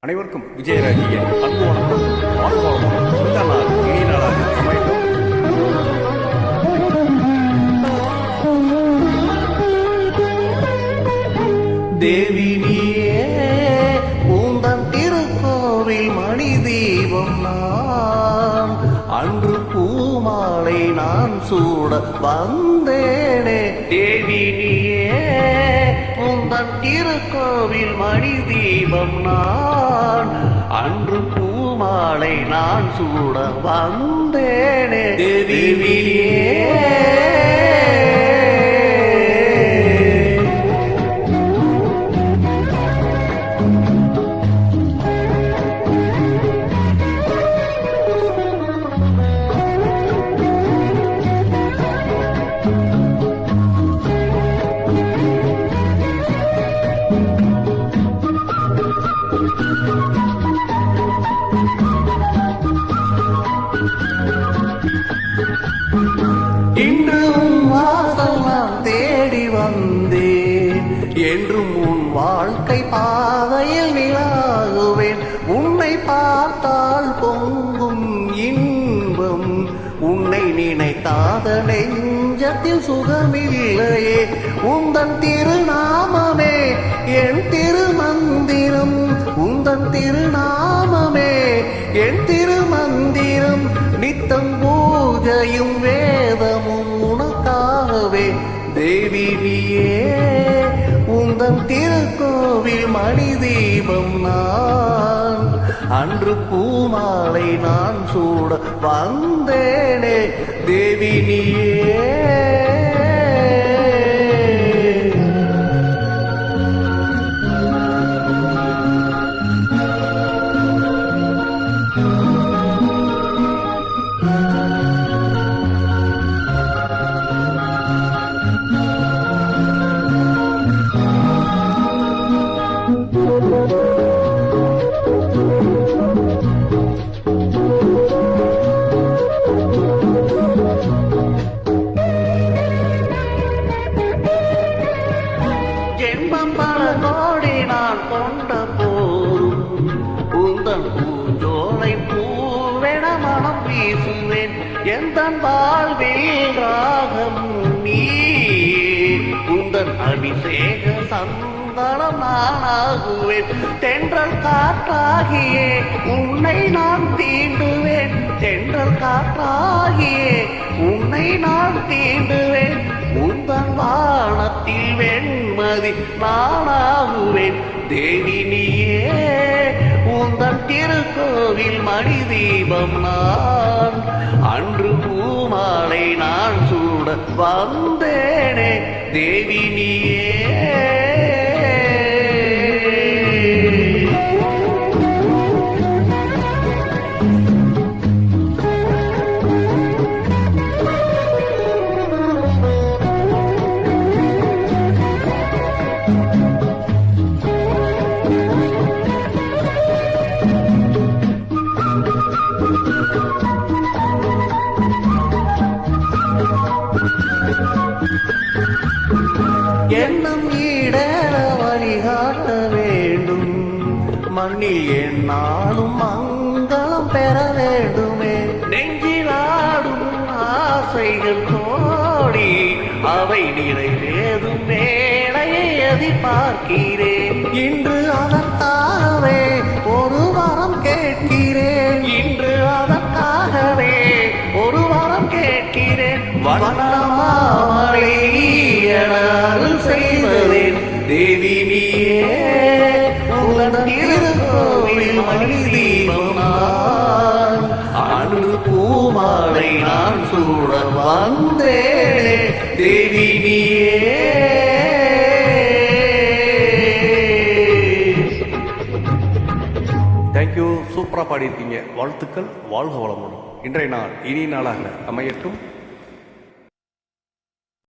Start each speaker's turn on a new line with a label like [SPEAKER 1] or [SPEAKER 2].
[SPEAKER 1] அனைவருக்கும் விஜயராஜியின் அன்பு வணக்கம். வாழ்வாளம் இந்த நாள் இனிய நாளாக அமையட்டும்.
[SPEAKER 2] தேவி நீயே உந்தன் திருக்கோவில் மணி தீபம் நான் அன்று பூமாலை நான் சூட வந்தேனே. தேவி நீயே உந்தன் திருக்கோவில் மணி தீபம் நான் அன்று பூமாலை நான் சூட வந்தேனே. தேவி நீயே இன்று உன் வாசல் நான் தேடி வந்தேன். என்றும் உன் வாழ்க்கை பாதையில் நிலாகுவேன். உன்னை பார்த்தால் பொங்கும் இன்பம், உன்னை நினைக்காத நெஞ்சத்தில் சுகமில்லையே. உந்தன் திருநாமமே என் திருமந்திரம், உந்தன் திருநாமமே என் திருமந்திரம். நித்தம் பூஜையும் வேதமும் உனக்காகவே. தேவி நீயே உந்தன் திருக்கோவில் மணி தீபம் நான் அன்று பூமாலை நான் சூட வந்தேனே. தேவி நீயே ஜென்மம் பல கோடி நான் கொண்ட போரும் உந்தன் பூஞ்சோலை பூவென மனம் வீசுவேன். எந்த வாழ்வில் ராகம் நீ, உந்தன் அபிஷேக சந்தனம் நானாகுவேன். தென்றல் காற்றாகியே உன்னை நான் தீண்டுவேன். தென்றல் காற்றாகியே உன்னை நான் தீண்டுவேன். உந்தன் வானத்தில் வெண்மதி நானாகுவேன். தேவி நீயே உந்தன் திருக்கோவில் மணி தீபம் நான் அன்று பூமாலை நான் சூட வந்தேனே. தேவி நீயே எண்ணம் ஈடேற வழிகாட்ட வேண்டும். மண்ணில் என்னாலும் மங்களம் பெற வேண்டுமே. நெஞ்சிலாடும் ஆசைகள் கோடி, அவை நிறைவேறும் வேளையை எதிர்பார்க்கிறேன். இன்று அதற்காகவே ஒரு வரம் கேட்கிறேன். இன்று அதற்காகவே ஒரு வரம் கேட்கிறேன். வண்ணமாமலை அருள் செய்தேன். தேவி நீயே உந்தன் திருக்கோவில் மணி தீபம் நான் அன்று பூமாலை நான் சூட வந்தேனே. தேவி நீயே
[SPEAKER 1] தேங்க்யூ. சூப்பராக பாடியிருக்கீங்க. வாழ்த்துக்கள். வாழ்க வளமுடன். இன்றைய நாள் இனிய நாளாக அமையட்டும்.